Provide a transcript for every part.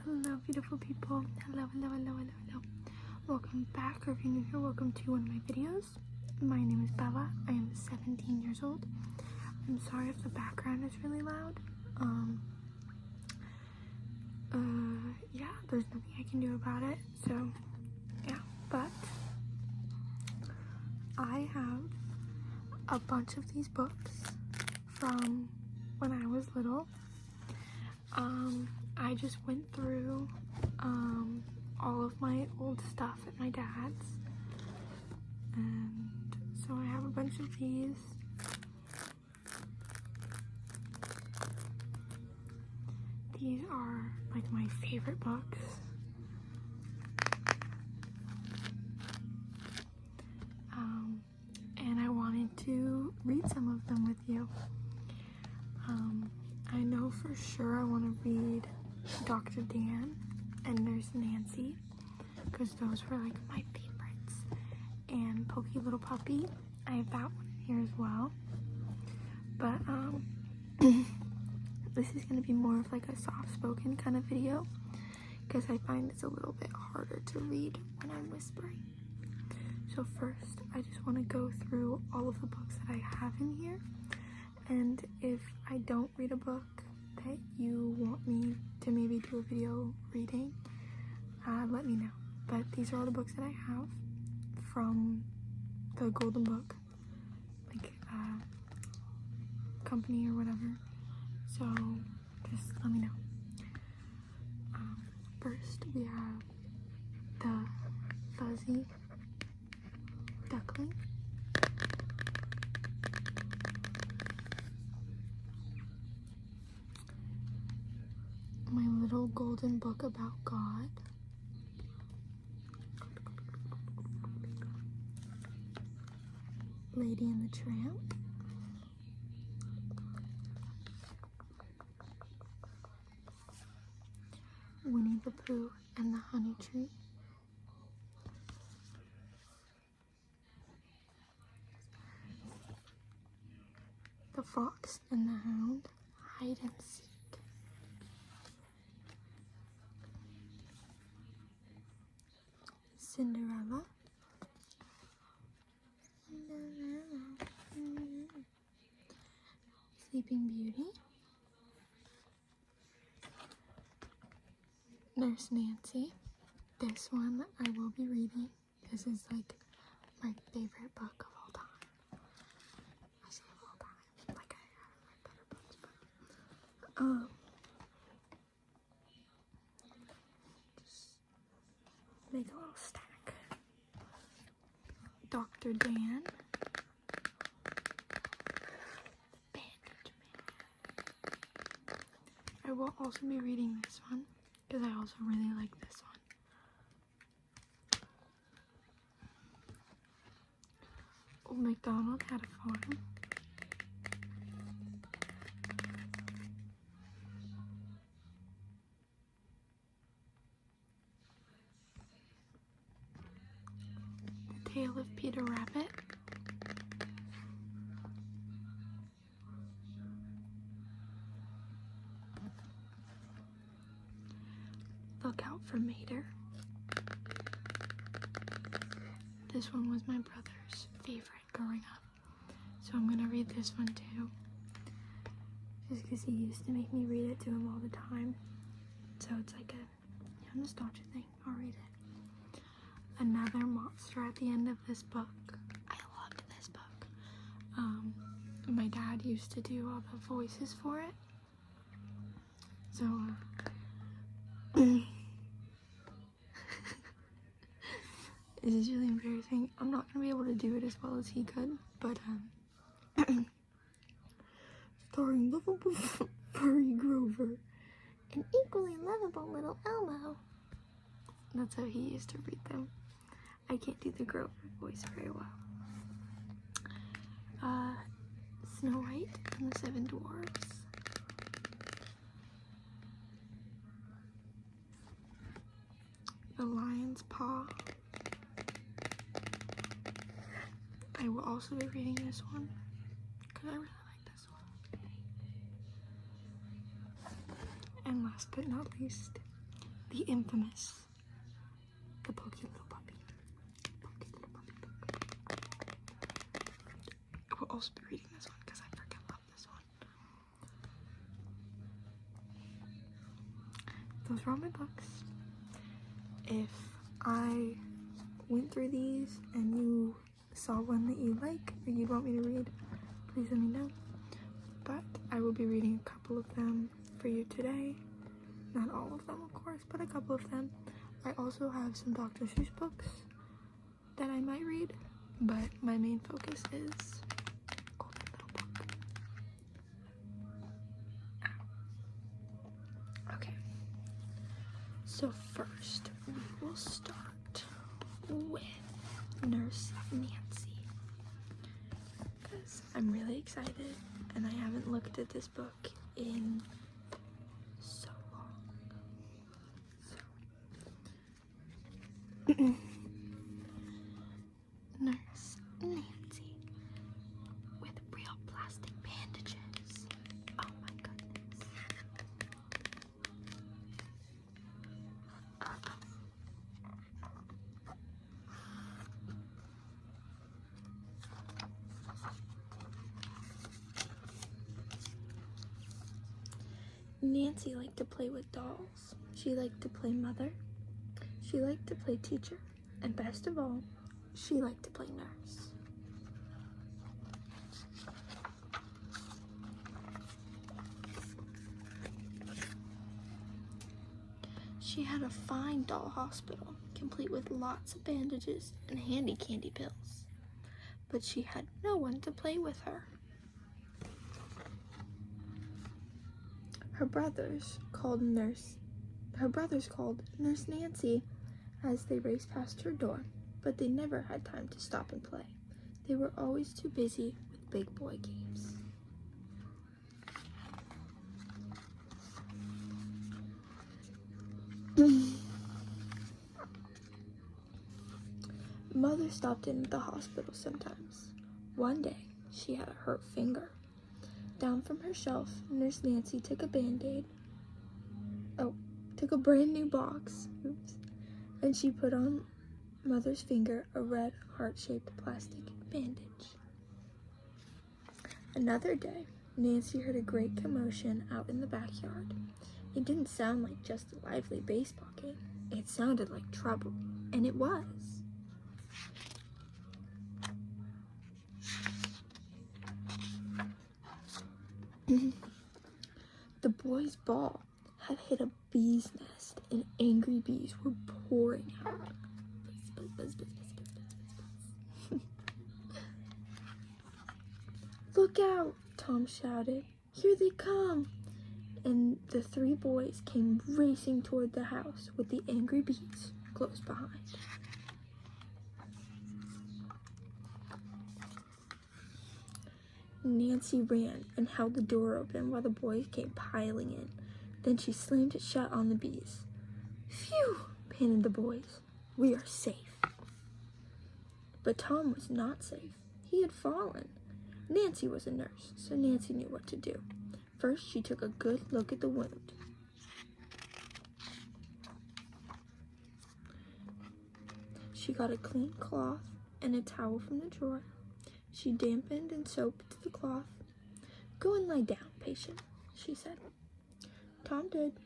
Hello beautiful people. Hello. Welcome back, or if you're new here, welcome to one of my videos. My name is Bella. I am 17 years old. I'm sorry if the background is really loud. Yeah, there's nothing I can do about it, so yeah, but I have a bunch of these books from when I was little. I just went through all of my old stuff at my dad's, and so I have a bunch of these. These are like my favorite books. And I wanted to read some of them with you. I know for sure I want to read Dr. Dan and Nurse Nancy, because those were like my favorites. And Pokey Little Puppy, I have that one in here as well. But this is going to be more of like a soft-spoken kind of video, because I find it's a little bit harder to read when I'm whispering. So first, I just want to go through all of the books that I have in here, and if I don't read a book that you want me to maybe do a video reading, let me know. But these are all the books that I have from the Golden Book, like, company or whatever, so just let me know. First, we have the Fuzzy Duckling. My Little Golden Book About God. Lady and the Tramp. Winnie the Pooh and the Honey Tree. The Fox and the Hound, Hide and Seek. Cinderella. Sleeping Beauty. Nurse Nancy. This one I will be reading. This is like my favorite book of all time. I say of all time, like I have read better books, but just make a little stack. Dr. Dan. The Bandage Man. I will also be reading this one, because I also really like this one. Old MacDonald Had a Farm. The Tale of Peter Rabbit. Look Out for Mater. This one was my brother's favorite growing up, so I'm gonna read this one too, just because he used to make me read it to him all the time, so it's like a nostalgia thing. I'll read it. Another monster at the end of this book. I loved this book. My dad used to do all the voices for it, so this is really embarrassing. I'm not gonna be able to do it as well as he could, but starring lovable furry Grover and equally lovable little Elmo. That's how he used to read them. I can't do the Grover voice very well. Snow White and the Seven Dwarfs. The Lion's Paw. I will also be reading this one, because I really like this one. And last but not least, the infamous, the Pokey Little Puppy. Pokey Little Puppy book. I will also be reading this one because I freaking love this one. Those were all my books. If I went through these and you saw one that you like or you'd want me to read, please let me know. But I will be reading a couple of them for you today. Not all of them, of course, but a couple of them. I also have some Dr. Seuss books that I might read, but my main focus is Golden Little Book. Okay, so first we will start with Nurse Nancy, because I'm really excited and I haven't looked at this book in so long. Nurse Nancy with real plastic bandages. Oh my goodness. Nancy liked to play with dolls. She liked to play mother. She liked to play teacher. And best of all, she liked to play nurse. She had a fine doll hospital, complete with lots of bandages and handy candy pills. But she had no one to play with her. Her brothers called Nurse Nancy as they raced past her door, but they never had time to stop and play. They were always too busy with big boy games. Mother stopped in at the hospital sometimes. One day, she had a hurt finger. Down from her shelf, Nurse Nancy took a brand new box, and she put on Mother's finger a red heart-shaped plastic bandage. Another day, Nancy heard a great commotion out in the backyard. It didn't sound like just a lively baseball game. It sounded like trouble, and it was. The boys' ball had hit a bee's nest, and angry bees were pouring out. Buzz, buzz, buzz, buzz, buzz, buzz, buzz. Look out, Tom shouted. Here they come. And the three boys came racing toward the house with the angry bees close behind. Nancy ran and held the door open while the boys came piling in. Then she slammed it shut on the bees. Phew, panted the boys. We are safe. But Tom was not safe. He had fallen. Nancy was a nurse, so Nancy knew what to do. First, she took a good look at the wound. She got a clean cloth and a towel from the drawer. She dampened and soaped the cloth. Go and lie down, patient, she said. Tom did,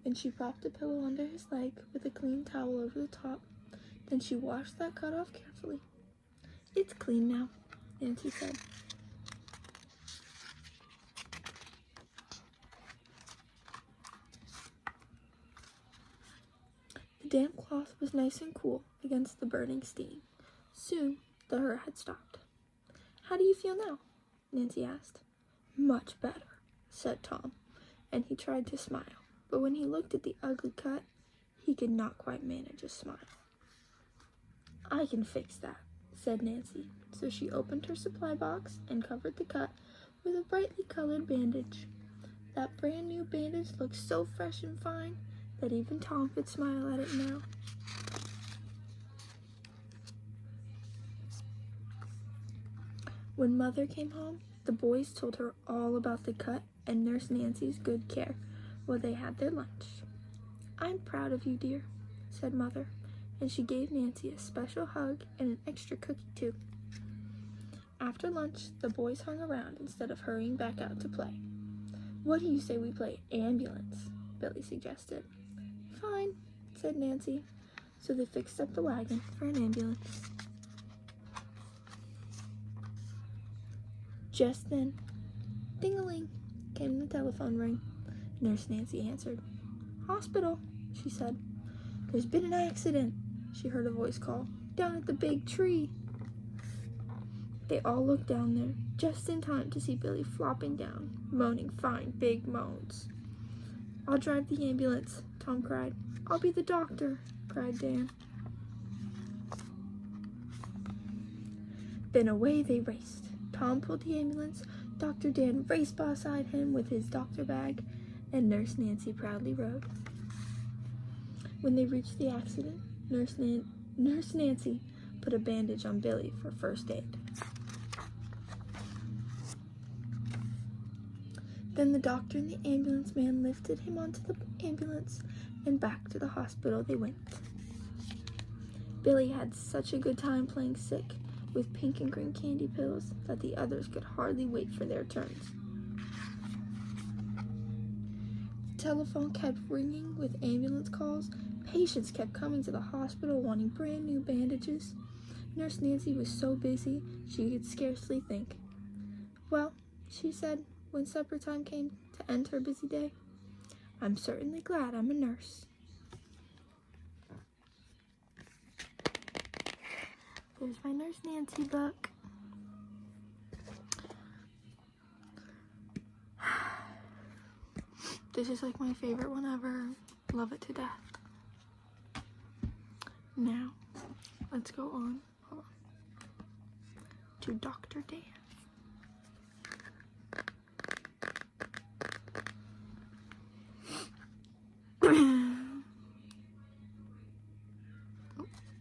and she propped a pillow under his leg with a clean towel over the top. Then she washed that cut off carefully. It's clean now, Nancy said. The damp cloth was nice and cool against the burning steam. Soon, the hurt had stopped. How do you feel now? Nancy asked. Much better, said Tom, and he tried to smile. But when he looked at the ugly cut, he could not quite manage a smile. I can fix that, said Nancy. So she opened her supply box and covered the cut with a brightly colored bandage. That brand new bandage looked so fresh and fine that even Tom could smile at it now. When Mother came home, the boys told her all about the cut and Nurse Nancy's good care while they had their lunch. I'm proud of you, dear, said Mother, and she gave Nancy a special hug and an extra cookie, too. After lunch, the boys hung around instead of hurrying back out to play. What do you say we play ambulance? Billy suggested. Fine, said Nancy. So they fixed up the wagon for an ambulance. Just then, ding-a-ling, came the telephone ring. Nurse Nancy answered. Hospital, she said. There's been an accident, she heard a voice call. Down at the big tree. They all looked down there, just in time to see Billy flopping down, moaning fine big moans. I'll drive the ambulance, Tom cried. I'll be the doctor, cried Dan. Then away they raced. Tom pulled the ambulance, Dr. Dan raced beside him with his doctor bag, and Nurse Nancy proudly rode. When they reached the accident, Nurse Nancy put a bandage on Billy for first aid. Then the doctor and the ambulance man lifted him onto the ambulance, and back to the hospital they went. Billy had such a good time playing sick with pink and green candy pills that the others could hardly wait for their turns. The telephone kept ringing with ambulance calls. Patients kept coming to the hospital wanting brand new bandages. Nurse Nancy was so busy she could scarcely think. Well, she said when supper time came to end her busy day, I'm certainly glad I'm a nurse. There's my Nurse Nancy book. This is like my favorite one ever. Love it to death. Now, let's go on to Dr. Dan.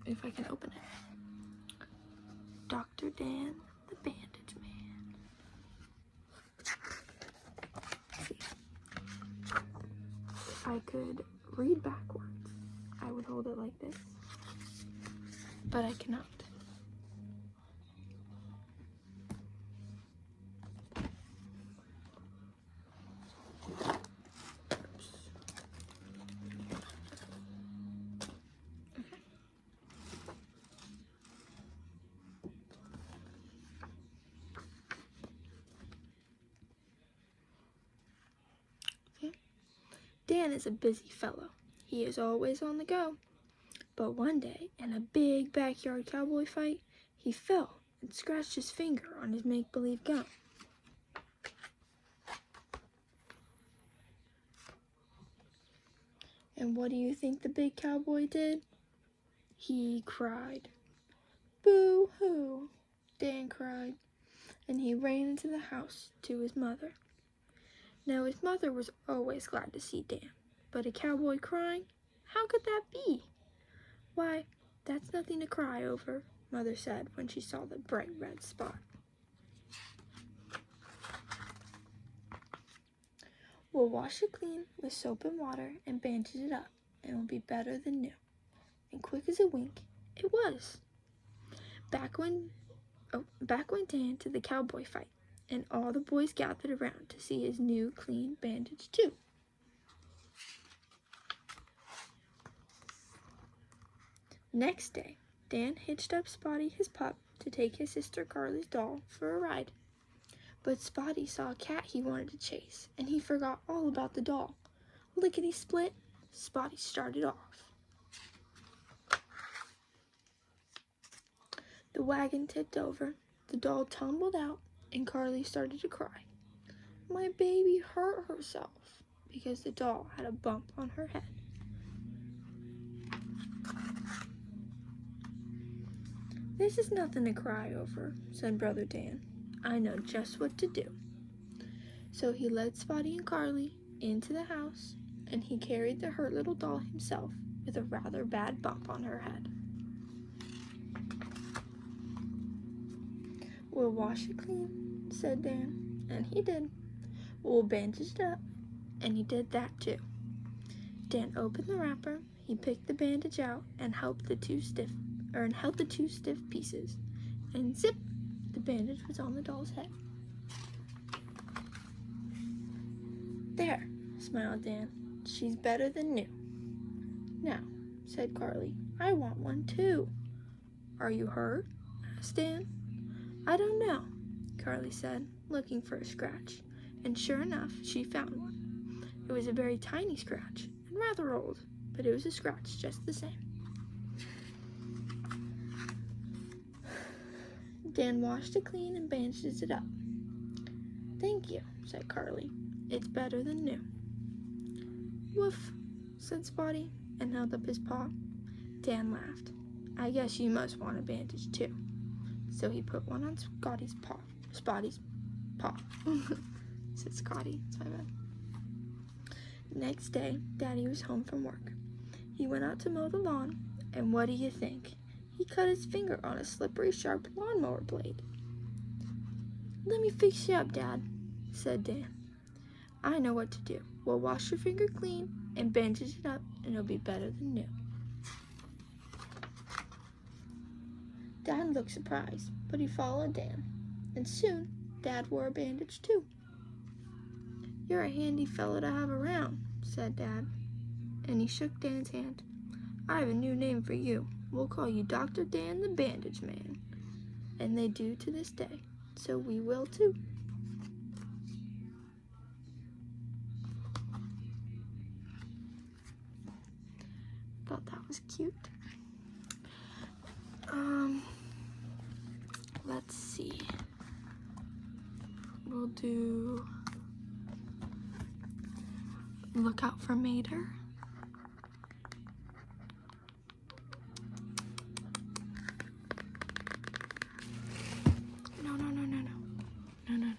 If I can open it. Dr. Dan, the Bandage Man. Let's see. If I could read backwards, I would hold it like this. But I cannot. Dan is a busy fellow. He is always on the go. But one day, in a big backyard cowboy fight, he fell and scratched his finger on his make-believe gun. And what do you think the big cowboy did? He cried. Boo-hoo, Dan cried, and he ran into the house to his mother. Now, his mother was always glad to see Dan, but a cowboy crying? How could that be? Why, that's nothing to cry over, Mother said when she saw the bright red spot. We'll wash it clean with soap and water and bandage it up, and it will be better than new. And quick as a wink, it was. Back went Dan to the cowboy fight, and all the boys gathered around to see his new clean bandage too. Next day, Dan hitched up Spotty, his pup, to take his sister Carly's doll for a ride. But Spotty saw a cat he wanted to chase, and he forgot all about the doll. Lickety-split, Spotty started off. The wagon tipped over, the doll tumbled out, and Carly started to cry. My baby hurt herself because the doll had a bump on her head. This is nothing to cry over, said Brother Dan. I know just what to do. So he led Spotty and Carly into the house, and he carried the hurt little doll himself with a rather bad bump on her head. We'll wash it clean, said Dan, and he did. We'll bandage it up, and he did that too. Dan opened the wrapper, he picked the bandage out and held the two stiff pieces. And zip, the bandage was on the doll's head. There, smiled Dan. She's better than new. Now, said Carly, I want one too. Are you hurt? Asked Dan. I don't know, Carly said, looking for a scratch. And sure enough, she found one. It was a very tiny scratch, and rather old, but it was a scratch just the same. Dan washed it clean and bandaged it up. Thank you, said Carly. It's better than new. Woof, said Spotty, and held up his paw. Dan laughed. I guess you must want a bandage too. So he put one on Spotty's paw, said Scotty, it's my bad. Next day, Daddy was home from work. He went out to mow the lawn, and what do you think? He cut his finger on a slippery, sharp lawnmower blade. Let me fix you up, Dad, said Dan. I know what to do. We'll wash your finger clean and bandage it up, and it'll be better than new. Dad looked surprised, but he followed Dan, and soon Dad wore a bandage too. You're a handy fellow to have around, said Dad, and he shook Dan's hand. I have a new name for you. We'll call you Dr. Dan the Bandage Man. And they do to this day, so we will too. Thought that was cute. Let's see. We'll do Look Out for Mater. No.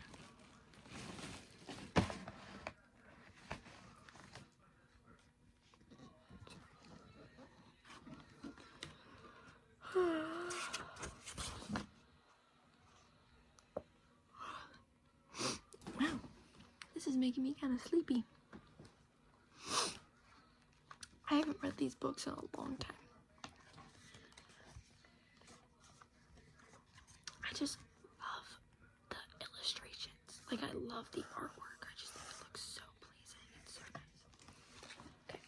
Wow, this is making me kind of sleepy. I haven't read these books in a long time. I just love the illustrations. Like, I love the artwork. I just think it looks so pleasing. It's so nice. Okay.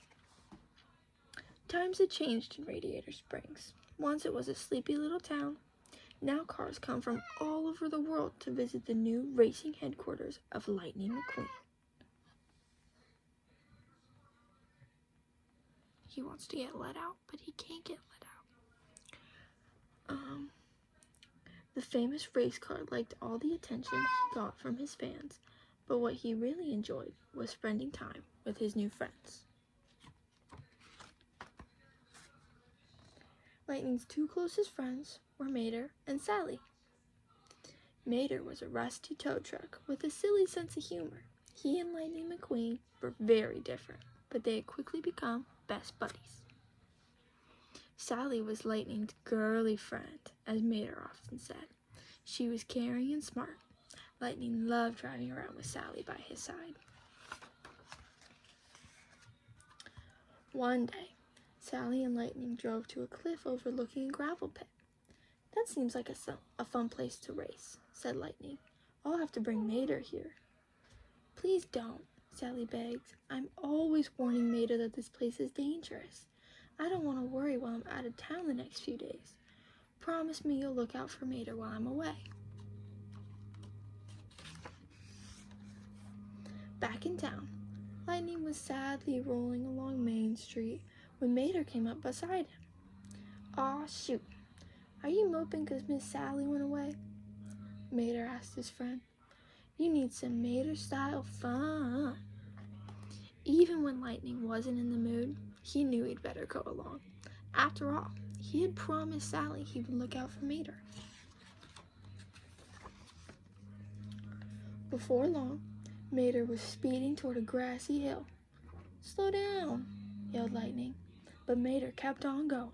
Times had changed in Radiator Springs. Once it was a sleepy little town. Now cars come from all over the world to visit the new racing headquarters of Lightning McQueen. He wants to get let out, but he can't get let out. The famous race car liked all the attention he got from his fans, but what he really enjoyed was spending time with his new friends. Lightning's two closest friends were Mater and Sally. Mater was a rusty tow truck with a silly sense of humor. He and Lightning McQueen were very different, but they had quickly become best buddies. Sally was Lightning's girly friend, as Mater often said. She was caring and smart. Lightning loved driving around with Sally by his side. One day, Sally and Lightning drove to a cliff overlooking a gravel pit. That seems like a fun place to race, said Lightning. I'll have to bring Mater here. Please don't, Sally begged. I'm always warning Mater that this place is dangerous. I don't want to worry while I'm out of town the next few days. Promise me you'll look out for Mater while I'm away. Back in town, Lightning was sadly rolling along Main Street when Mater came up beside him. Aw, shoot. Are you moping 'cause Miss Sally went away? Mater asked his friend. You need some Mater-style fun. Even when Lightning wasn't in the mood, he knew he'd better go along. After all, he had promised Sally he would look out for Mater. Before long, Mater was speeding toward a grassy hill. Slow down, yelled Lightning, but Mater kept on going.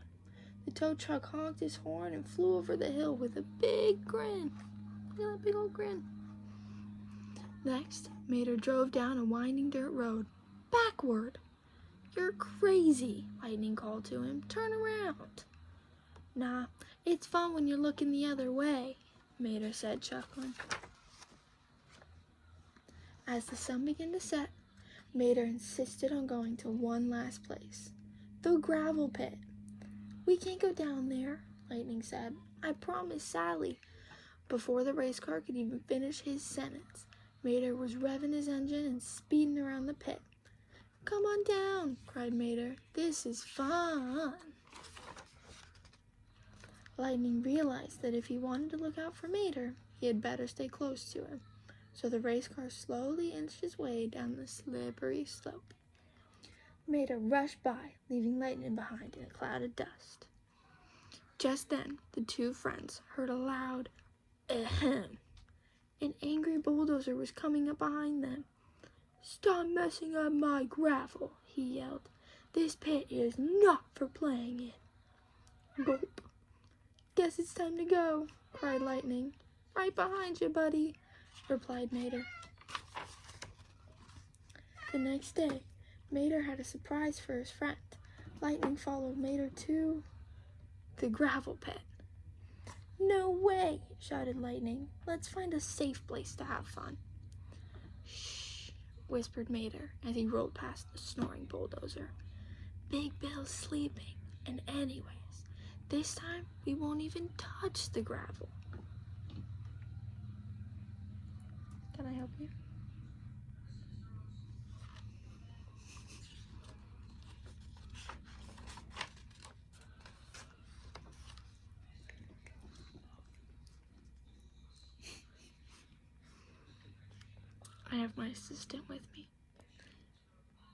The tow truck honked his horn and flew over the hill with a big grin. Look at that big old grin. Next, Mater drove down a winding dirt road, backward. You're crazy, Lightning called to him. Turn around. Nah, it's fun when you're looking the other way, Mater said, chuckling. As the sun began to set, Mater insisted on going to one last place, the gravel pit. We can't go down there, Lightning said. I promised Sally. Before the race car could even finish his sentence, Mater was revving his engine and speeding around the pit. Come on down, cried Mater. This is fun. Lightning realized that if he wanted to look out for Mater, he had better stay close to him. So the race car slowly inched his way down the slippery slope. Mater rushed by, leaving Lightning behind in a cloud of dust. Just then, the two friends heard a loud ahem. An angry bulldozer was coming up behind them. Stop messing up my gravel, he yelled. This pit is not for playing in. Gulp. Guess it's time to go, cried Lightning. Right behind you, buddy, replied Mater. The next day, Mater had a surprise for his friend. Lightning followed Mater to the gravel pit. No way, shouted Lightning. Let's find a safe place to have fun. Shh, whispered Mater as he rolled past the snoring bulldozer. Big Bill's sleeping, and anyways, this time we won't even touch the gravel. Can I help you? I have my assistant with me.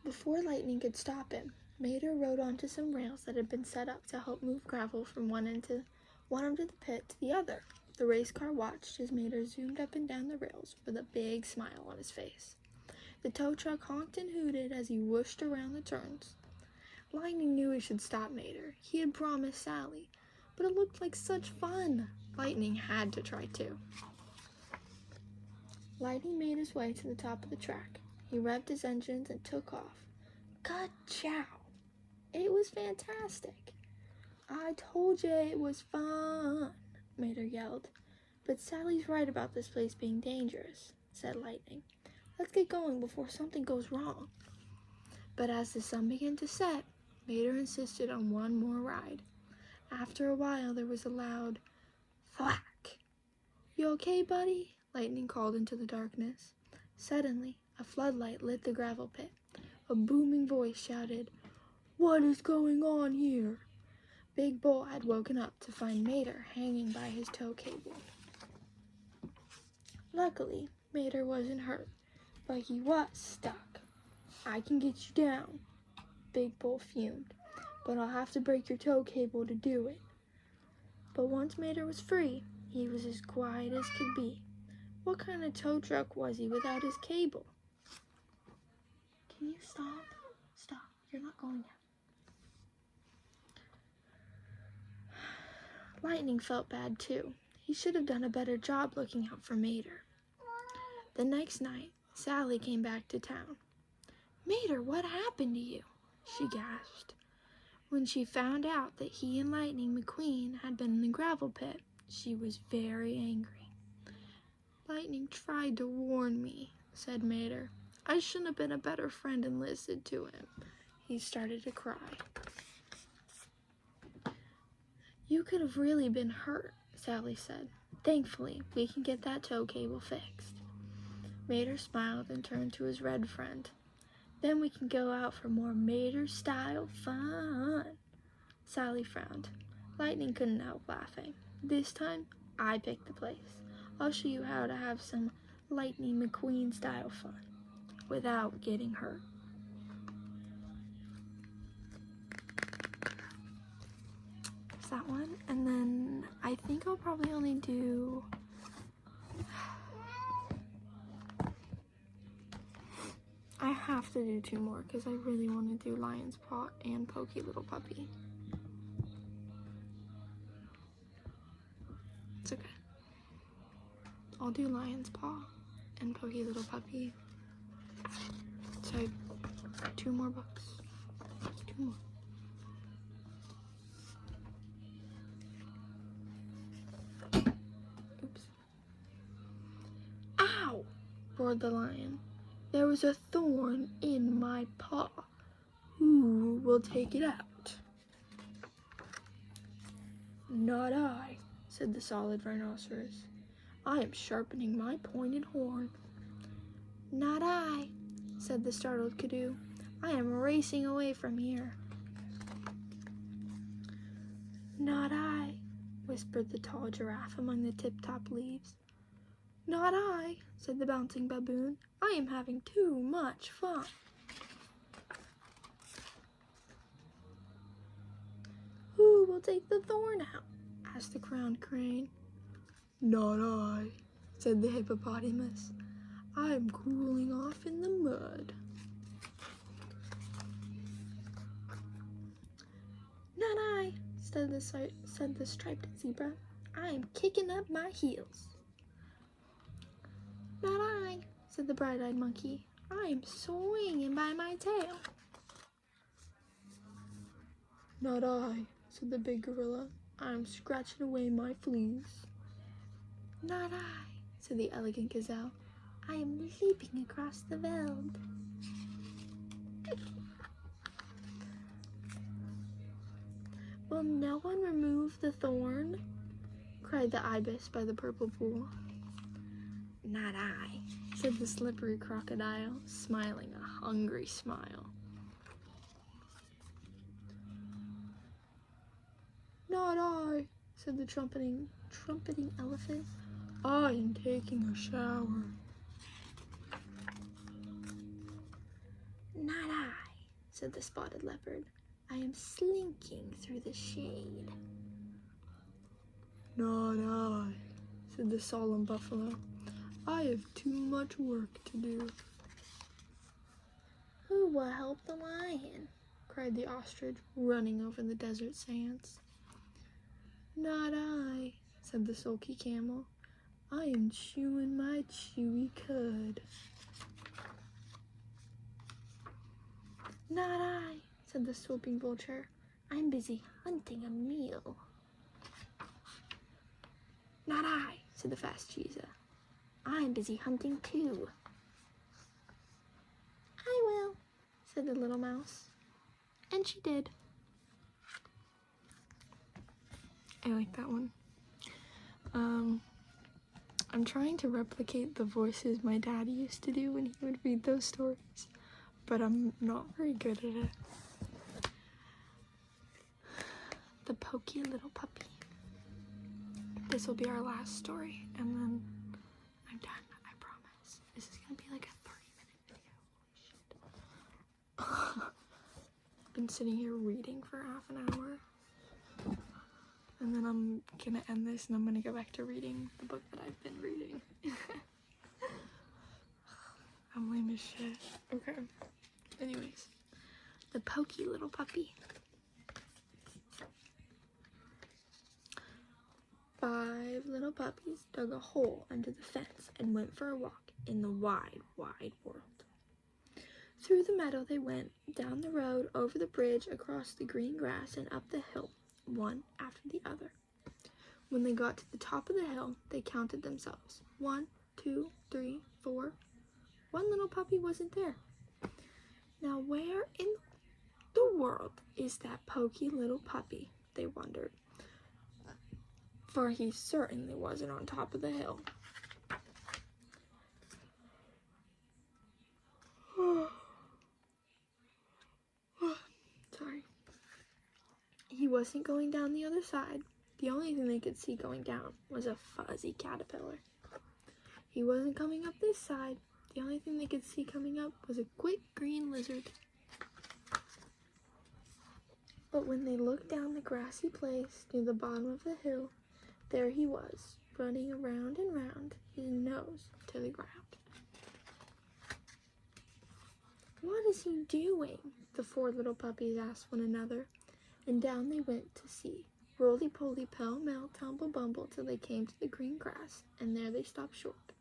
Before Lightning could stop him, Mater rode onto some rails that had been set up to help move gravel from one end of the pit to the other. The race car watched as Mater zoomed up and down the rails with a big smile on his face. The tow truck honked and hooted as he whooshed around the turns. Lightning knew he should stop Mater. He had promised Sally, but it looked like such fun. Lightning had to try too. Lightning made his way to the top of the track. He revved his engines and took off. Ka-chow! It was fantastic. I told you it was fun, Mater yelled. But Sally's right about this place being dangerous, said Lightning. Let's get going before something goes wrong. But as the sun began to set, Mater insisted on one more ride. After a while, there was a loud thwack. You okay, buddy? Lightning called into the darkness. Suddenly, a floodlight lit the gravel pit. A booming voice shouted, What is going on here? Big Bull had woken up to find Mater hanging by his tow cable. Luckily, Mater wasn't hurt, but he was stuck. I can get you down, Big Bull fumed, but I'll have to break your tow cable to do it. But once Mater was free, he was as quiet as could be. What kind of tow truck was he without his cable? Can you stop? Stop. You're not going yet. Lightning felt bad too. He should have done a better job looking out for Mater. The next night, Sally came back to town. Mater, what happened to you? She gasped. When she found out that he and Lightning McQueen had been in the gravel pit, she was very angry. Lightning tried to warn me, said Mater. I shouldn't have been a better friend and listened to him. He started to cry. You could have really been hurt, Sally said. Thankfully, we can get that tow cable fixed. Mater smiled and turned to his red friend. Then we can go out for more Mater-style fun. Sally frowned. Lightning couldn't help laughing. This time, I picked the place. I'll show you how to have some Lightning McQueen-style fun without getting hurt. There's that one. And then I think I'll probably only do... I have to do 2 more because I really want to do Lion's Paw and Pokey Little Puppy. It's okay. I'll do Lion's Paw and Pokey Little Puppy. So I have 2 more books. Come on. Oops. Ow! Roared the lion. There was a thorn in my paw. Who will take it out? Not I, said the solid rhinoceros. I am sharpening my pointed horn. Not I, said the startled Kadu. I am racing away from here. Not I, whispered the tall giraffe among the tip-top leaves. Not I, said the bouncing baboon. I am having too much fun. Who will take the thorn out? Asked the crowned crane. Not I, said the hippopotamus. I am cooling off in the mud. Not I, said the striped zebra. I am kicking up my heels. Not I, said the bright-eyed monkey. I am swinging by my tail. Not I, said the big gorilla. I am scratching away my fleas. Not I, said the elegant gazelle. I am leaping across the veld. Will no one remove the thorn? Cried the ibis by the purple pool. Not I, said the slippery crocodile, smiling a hungry smile. Not I, said the trumpeting elephant. I am taking a shower. Not I, said the spotted leopard. I am slinking through the shade. Not I, said the solemn buffalo. I have too much work to do. Who will help the lion? Cried the ostrich, running over the desert sands. Not I, said the sulky camel. I am chewing my chewy cud. Not I, said the swooping vulture. I'm busy hunting a meal. Not I, said the fast cheetah. I'm busy hunting too. I will, said the little mouse. And she did. I like that one. I'm trying to replicate the voices my dad used to do when he would read those stories, but I'm not very good at it. The Pokey Little Puppy. This will be our last story, and then I'm done, I promise. This is gonna be like a 30-minute video. Holy shit. I've been sitting here reading for half an hour. And then I'm gonna end this and I'm gonna go back to reading the book that I've been reading. I'm lame as shit. Okay. Anyways. The Pokey Little Puppy. 5 little puppies dug a hole under the fence and went for a walk in the wide, wide world. Through the meadow they went, down the road, over the bridge, across the green grass, and up the hill, one after the other. When they got to the top of the hill, they counted themselves. 1, 2, 3, 4. One little puppy wasn't there. Now where in the world is that pokey little puppy? They wondered. For he certainly wasn't on top of the hill. Sorry. He wasn't going down the other side. The only thing they could see going down was a fuzzy caterpillar. He wasn't coming up this side. The only thing they could see coming up was a quick green lizard. But when they looked down the grassy place near the bottom of the hill, there he was, running around and round, his nose to the ground. What is he doing? The 4 little puppies asked one another, and down they went to see. Roly-poly, pell-mell, tumble-bumble, till they came to the green grass, and there they stopped short.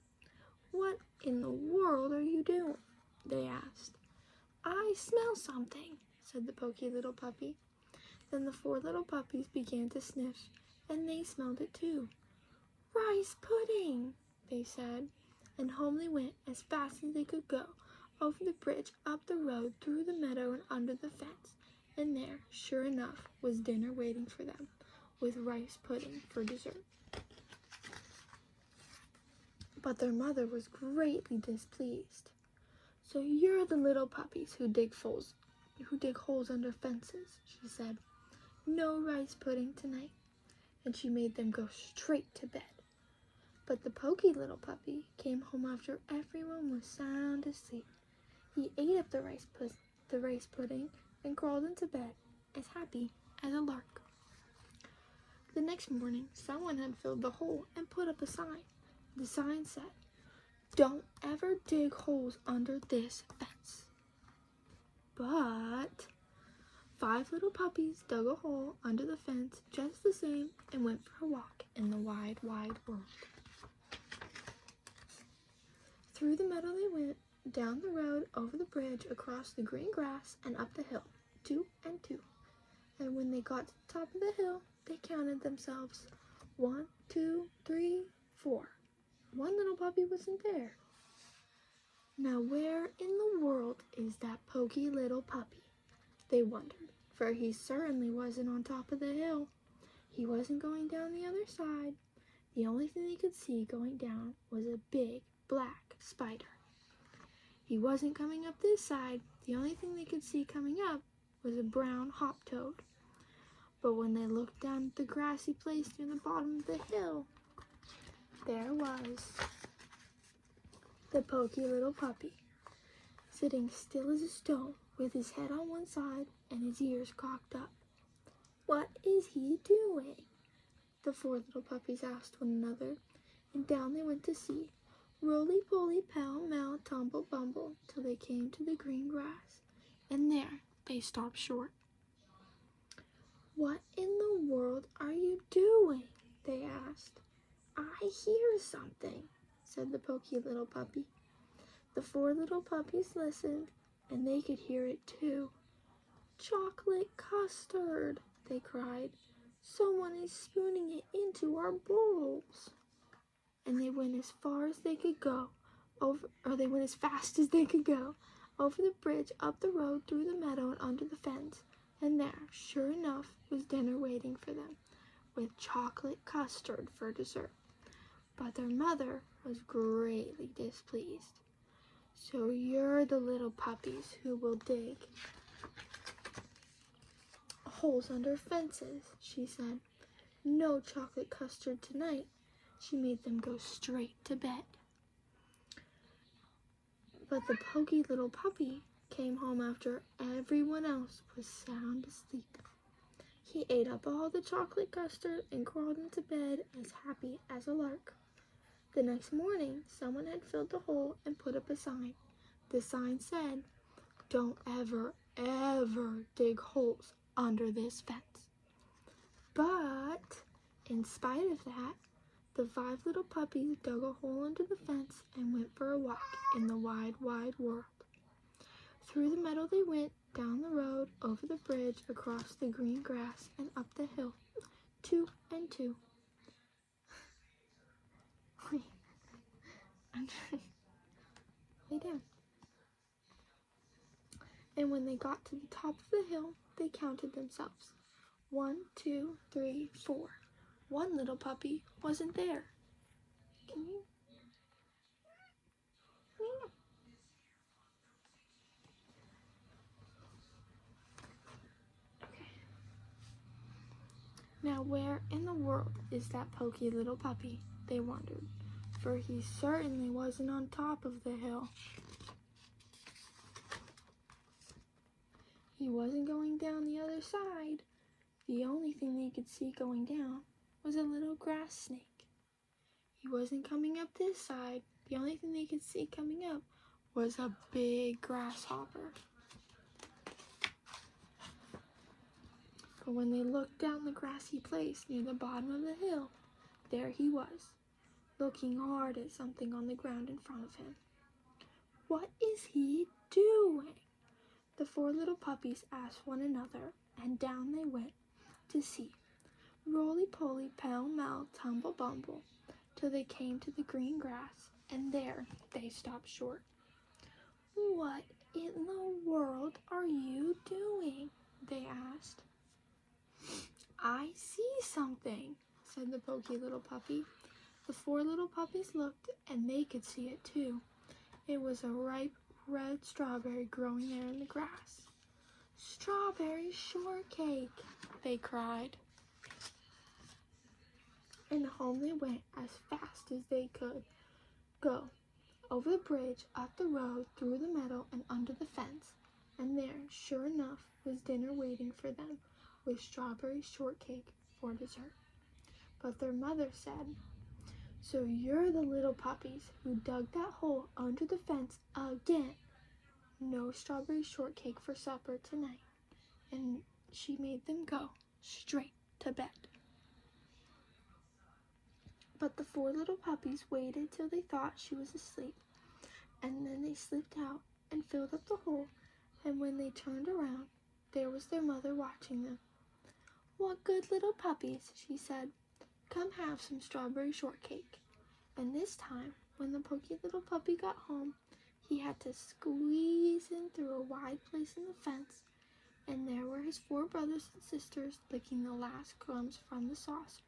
What in the world are you doing? They asked. I smell something, said the poky little puppy. Then the 4 little puppies began to sniff, and they smelled it too. "Rice pudding," they said, and home they went as fast as they could go, over the bridge, up the road, through the meadow, and under the fence. And there, sure enough, was dinner waiting for them, with rice pudding for dessert. But their mother was greatly displeased. "So you're the little puppies who dig holes under fences," she said. "No rice pudding tonight." And she made them go straight to bed. But the poky little puppy came home after everyone was sound asleep. He ate up the rice pudding and crawled into bed, as happy as a lark. The next morning, someone had filled the hole and put up a sign. The sign said, "Don't ever dig holes under this fence." But 5 little puppies dug a hole under the fence just the same and went for a walk in the wide, wide world. Through the meadow they went, down the road, over the bridge, across the green grass, and up the hill, 2 and 2. And when they got to the top of the hill, they counted themselves. 1, 2, 3, 4. One little puppy wasn't there. Now where in the world is that poky little puppy? They wondered, for he certainly wasn't on top of the hill. He wasn't going down the other side. The only thing they could see going down was a big black spider. He wasn't coming up this side. The only thing they could see coming up was a brown hop toad. But when they looked down at the grassy place near the bottom of the hill, there was the poky little puppy, sitting still as a stone with his head on one side and his ears cocked up. "What is he doing?" the 4 little puppies asked one another, and down they went to see. Roly-poly, pell-mell, tumble-bumble, till they came to the green grass, and there they stopped short. "What in the world are you doing?" they asked. "I hear something," said the poky little puppy. The 4 little puppies listened, and they could hear it too. "Chocolate custard," they cried. "Someone is spooning it into our bowls." And they went as far as they could go, they went as fast as they could go, over the bridge, up the road, through the meadow, and under the fence. And there, sure enough, was dinner waiting for them, with chocolate custard for dessert. But their mother was greatly displeased. "So you're the little puppies who will dig holes under fences," she said. "No chocolate custard tonight." She made them go straight to bed. But the poky little puppy came home after everyone else was sound asleep. He ate up all the chocolate custard and crawled into bed as happy as a lark. The next morning, someone had filled the hole and put up a sign. The sign said, "Don't ever, ever dig holes under this fence." But in spite of that, the 5 little puppies dug a hole under the fence and went for a walk in the wide, wide world. Through the meadow they went, down the road, over the bridge, across the green grass, and up the hill, 2 and 2. Wait, I'm trying. Lay down. And when they got to the top of the hill, they counted themselves. 1, 2, 3, 4. One little puppy wasn't there. Can you? Yeah. Okay. Now where in the world is that poky little puppy? They wondered, for he certainly wasn't on top of the hill. He wasn't going down the other side. The only thing they could see going down was a little grass snake. He wasn't coming up this side. The only thing they could see coming up was a big grasshopper. But when they looked down the grassy place near the bottom of the hill, there he was, looking hard at something on the ground in front of him. "What is he doing?" The four little puppies asked one another, and down they went to see. Roly-poly, pell-mell, tumble-bumble, till they came to the green grass, and there they stopped short. "What in the world are you doing?" they asked. "I see something," said the poky little puppy. The four little puppies looked, and they could see it too. It was a ripe red strawberry growing there in the grass. "Strawberry shortcake," they cried. And home they went as fast as they could go, over the bridge, up the road, through the meadow, and under the fence. And there, sure enough, was dinner waiting for them, with strawberry shortcake for dessert. But their mother said, "So you're the little puppies who dug that hole under the fence again. No strawberry shortcake for supper tonight." And she made them go straight to bed. But the four little puppies waited till they thought she was asleep, and then they slipped out and filled up the hole, and when they turned around, there was their mother watching them. "What good little puppies," she said. "Come have some strawberry shortcake." And this time, when the poky little puppy got home, he had to squeeze in through a wide place in the fence, and there were his four brothers and sisters licking the last crumbs from the saucer.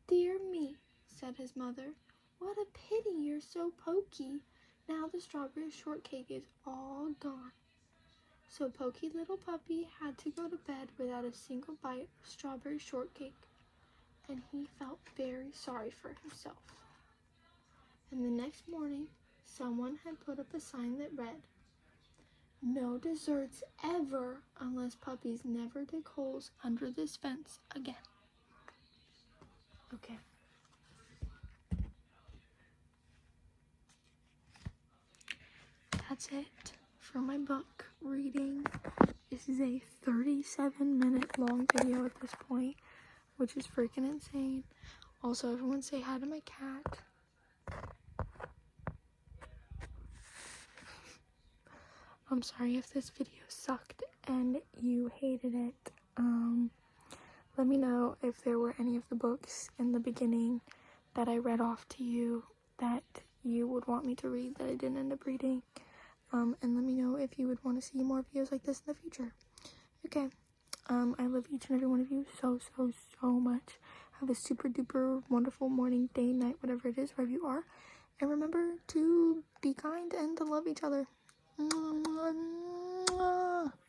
"Dear me," said his mother, "what a pity you're so poky. Now the strawberry shortcake is all gone." So poky little puppy had to go to bed without a single bite of strawberry shortcake, and he felt very sorry for himself. And the next morning, someone had put up a sign that read, "No desserts ever unless puppies never dig holes under this fence again." Okay. That's it for my book reading. This is a 37-minute long video at this point, which is freaking insane. Also, everyone say hi to my cat. I'm sorry if this video sucked and you hated it. Let me know if there were any of the books in the beginning that I read off to you that you would want me to read that I didn't end up reading. And let me know if you would want to see more videos like this in the future. Okay. I love each and every one of you so much. Have a super duper wonderful morning, day, night, whatever it is, wherever you are. And remember to be kind and to love each other. Mwah, mwah, mwah.